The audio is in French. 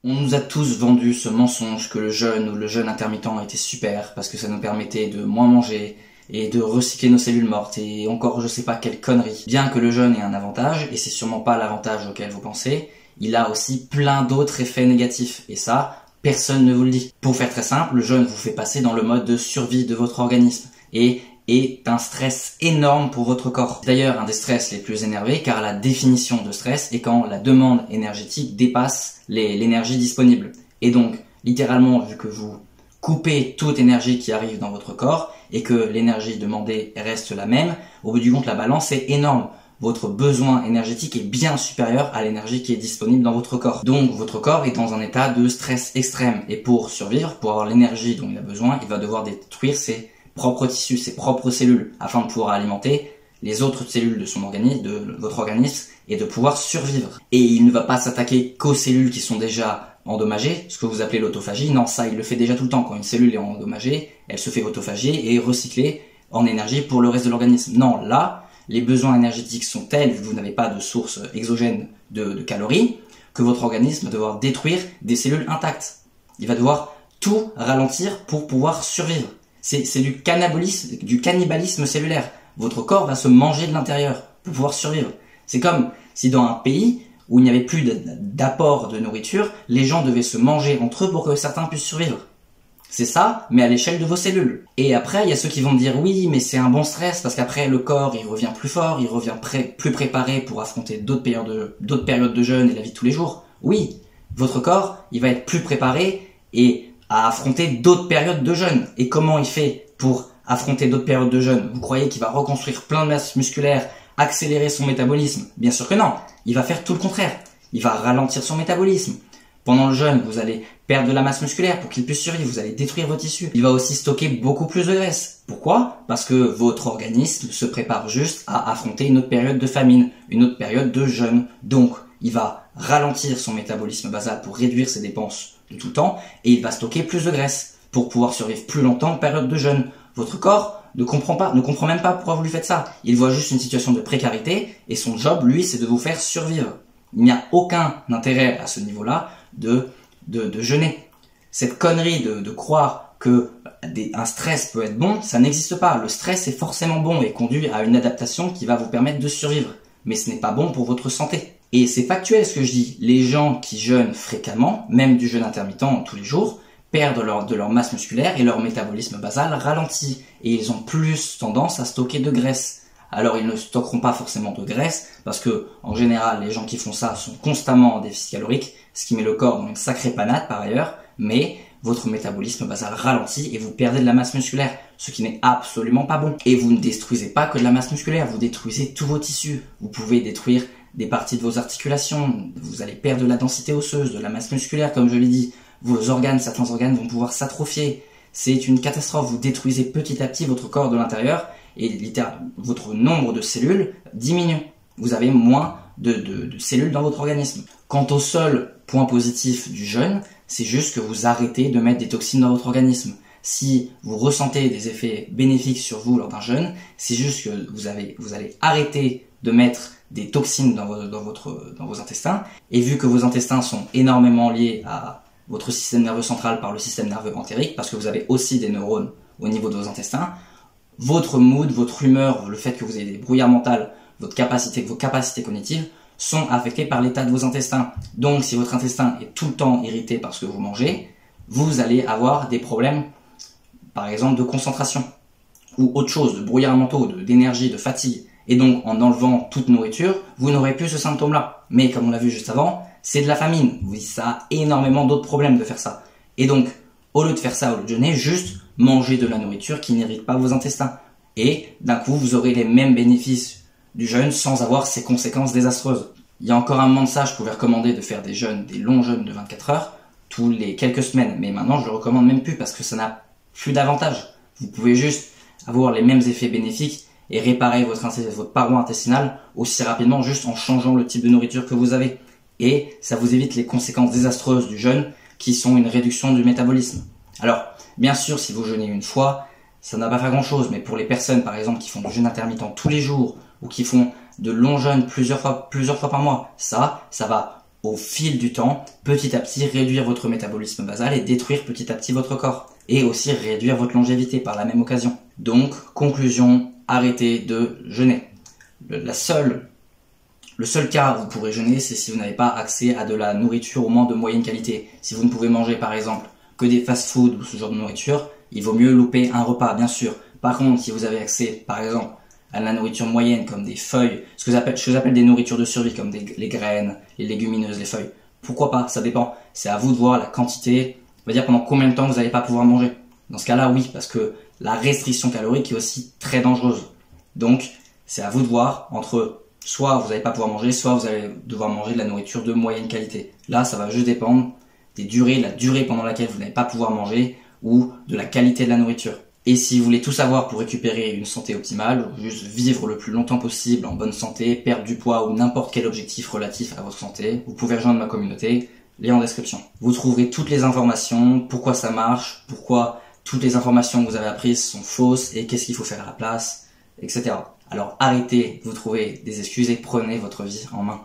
On nous a tous vendu ce mensonge que le jeûne ou le jeûne intermittent était super parce que ça nous permettait de moins manger et de recycler nos cellules mortes et encore je sais pas quelle connerie. Bien que le jeûne ait un avantage, et c'est sûrement pas l'avantage auquel vous pensez, il a aussi plein d'autres effets négatifs et ça, personne ne vous le dit. Pour faire très simple, le jeûne vous fait passer dans le mode de survie de votre organisme et est un stress énorme pour votre corps. D'ailleurs, un des stress les plus énervés car la définition de stress est quand la demande énergétique dépasse l'énergie disponible. Et donc, littéralement, vu que vous coupez toute énergie qui arrive dans votre corps et que l'énergie demandée reste la même, au bout du compte, la balance est énorme. Votre besoin énergétique est bien supérieur à l'énergie qui est disponible dans votre corps. Donc, votre corps est dans un état de stress extrême. Et pour survivre, pour avoir l'énergie dont il a besoin, il va devoir détruire ses propres tissus, ses propres cellules, afin de pouvoir alimenter les autres cellules de son organisme, de votre organisme, et de pouvoir survivre. Et il ne va pas s'attaquer qu'aux cellules qui sont déjà endommagées, ce que vous appelez l'autophagie. Non, ça, il le fait déjà tout le temps. Quand une cellule est endommagée, elle se fait autophagier et recyclée en énergie pour le reste de l'organisme. Non, là, les besoins énergétiques sont tels, vu que vous n'avez pas de source exogène de calories, que votre organisme va devoir détruire des cellules intactes. Il va devoir tout ralentir pour pouvoir survivre. C'est du cannibalisme cellulaire. Votre corps va se manger de l'intérieur pour pouvoir survivre. C'est comme si dans un pays où il n'y avait plus d'apport de nourriture, les gens devaient se manger entre eux pour que certains puissent survivre. C'est ça, mais à l'échelle de vos cellules. Et après, il y a ceux qui vont me dire oui, mais c'est un bon stress parce qu'après le corps, il revient plus fort, il revient plus préparé pour affronter d'autres périodes de jeûne et la vie de tous les jours. Oui, votre corps, il va être plus préparé et à affronter d'autres périodes de jeûne. Et comment il fait pour affronter d'autres périodes de jeûne? Vous croyez qu'il va reconstruire plein de masse musculaire, accélérer son métabolisme? Bien sûr que non. Il va faire tout le contraire. Il va ralentir son métabolisme. Pendant le jeûne, vous allez perdre de la masse musculaire pour qu'il puisse survivre. Vous allez détruire vos tissus. Il va aussi stocker beaucoup plus de graisse. Pourquoi? Parce que votre organisme se prépare juste à affronter une autre période de famine, une autre période de jeûne. Donc, il va ralentir son métabolisme basal pour réduire ses dépenses de tout le temps et il va stocker plus de graisse pour pouvoir survivre plus longtemps en période de jeûne. Votre corps ne comprend même pas pourquoi vous lui faites ça. Il voit juste une situation de précarité et son job, lui, c'est de vous faire survivre. Il n'y a aucun intérêt à ce niveau-là de jeûner. Cette connerie de croire que un stress peut être bon, ça n'existe pas. Le stress est forcément bon et conduit à une adaptation qui va vous permettre de survivre. Mais ce n'est pas bon pour votre santé. Et c'est factuel ce que je dis. Les gens qui jeûnent fréquemment, même du jeûne intermittent tous les jours, perdent de leur masse musculaire et leur métabolisme basal ralentit. Et ils ont plus tendance à stocker de graisse. Alors ils ne stockeront pas forcément de graisse parce que en général les gens qui font ça sont constamment en déficit calorique, ce qui met le corps dans une sacrée panade par ailleurs, mais votre métabolisme basal ralentit et vous perdez de la masse musculaire, ce qui n'est absolument pas bon. Et vous ne détruisez pas que de la masse musculaire, vous détruisez tous vos tissus. Vous pouvez détruire des parties de vos articulations, vous allez perdre de la densité osseuse, de la masse musculaire comme je l'ai dit, vos organes, certains organes vont pouvoir s'atrophier. C'est une catastrophe, vous détruisez petit à petit votre corps de l'intérieur et littéralement votre nombre de cellules diminue. Vous avez moins de cellules dans votre organisme. Quant au seul point positif du jeûne, c'est juste que vous arrêtez de mettre des toxines dans votre organisme. Si vous ressentez des effets bénéfiques sur vous lors d'un jeûne, c'est juste que vous allez arrêter de mettre des toxines dans vos intestins. Et vu que vos intestins sont énormément liés à votre système nerveux central par le système nerveux entérique, parce que vous avez aussi des neurones au niveau de vos intestins, votre mood, votre humeur, le fait que vous ayez des brouillards mentaux, vos capacités cognitives sont affectés par l'état de vos intestins. Donc si votre intestin est tout le temps irrité par ce que vous mangez, vous allez avoir des problèmes, par exemple de concentration, ou autre chose, de brouillards mentaux, d'énergie, de fatigue. Et donc, en enlevant toute nourriture, vous n'aurez plus ce symptôme-là. Mais comme on l'a vu juste avant, c'est de la famine. Oui, ça a énormément d'autres problèmes de faire ça. Et donc, au lieu de faire ça, au lieu de jeûner, juste manger de la nourriture qui n'irrite pas vos intestins. Et d'un coup, vous aurez les mêmes bénéfices du jeûne sans avoir ces conséquences désastreuses. Il y a encore un moment de ça, je pouvais recommander de faire des longs jeûnes de 24 heures, tous les quelques semaines. Mais maintenant, je le recommande même plus parce que ça n'a plus d'avantage. Vous pouvez juste avoir les mêmes effets bénéfiques et réparer votre paroi intestinale aussi rapidement juste en changeant le type de nourriture que vous avez. Et ça vous évite les conséquences désastreuses du jeûne qui sont une réduction du métabolisme. Alors, bien sûr, si vous jeûnez une fois, ça ne va pas faire grand chose, mais pour les personnes par exemple qui font du jeûne intermittent tous les jours ou qui font de longs jeûnes plusieurs fois par mois, ça va au fil du temps, petit à petit, réduire votre métabolisme basal et détruire petit à petit votre corps. Et aussi réduire votre longévité par la même occasion. Donc, conclusion, arrêtez de jeûner. Le seul cas où vous pourrez jeûner, c'est si vous n'avez pas accès à de la nourriture au moins de moyenne qualité. Si vous ne pouvez manger par exemple que des fast-foods ou ce genre de nourriture, il vaut mieux louper un repas, bien sûr. Par contre, si vous avez accès par exemple à la nourriture moyenne comme des feuilles, ce que j'appelle des nourritures de survie comme les graines, les légumineuses, les feuilles, pourquoi pas, ça dépend. C'est à vous de voir la quantité, on va dire pendant combien de temps vous n'allez pas pouvoir manger. Dans ce cas-là, oui, parce que la restriction calorique est aussi très dangereuse. Donc, c'est à vous de voir entre soit vous n'allez pas pouvoir manger, soit vous allez devoir manger de la nourriture de moyenne qualité. Là, ça va juste dépendre des durées, la durée pendant laquelle vous n'allez pas pouvoir manger ou de la qualité de la nourriture. Et si vous voulez tout savoir pour récupérer une santé optimale, ou juste vivre le plus longtemps possible en bonne santé, perdre du poids ou n'importe quel objectif relatif à votre santé, vous pouvez rejoindre ma communauté, lien en description. Vous trouverez toutes les informations, pourquoi ça marche, pourquoi toutes les informations que vous avez apprises sont fausses et qu'est-ce qu'il faut faire à la place, etc. Alors arrêtez de vous trouver des excuses et prenez votre vie en main.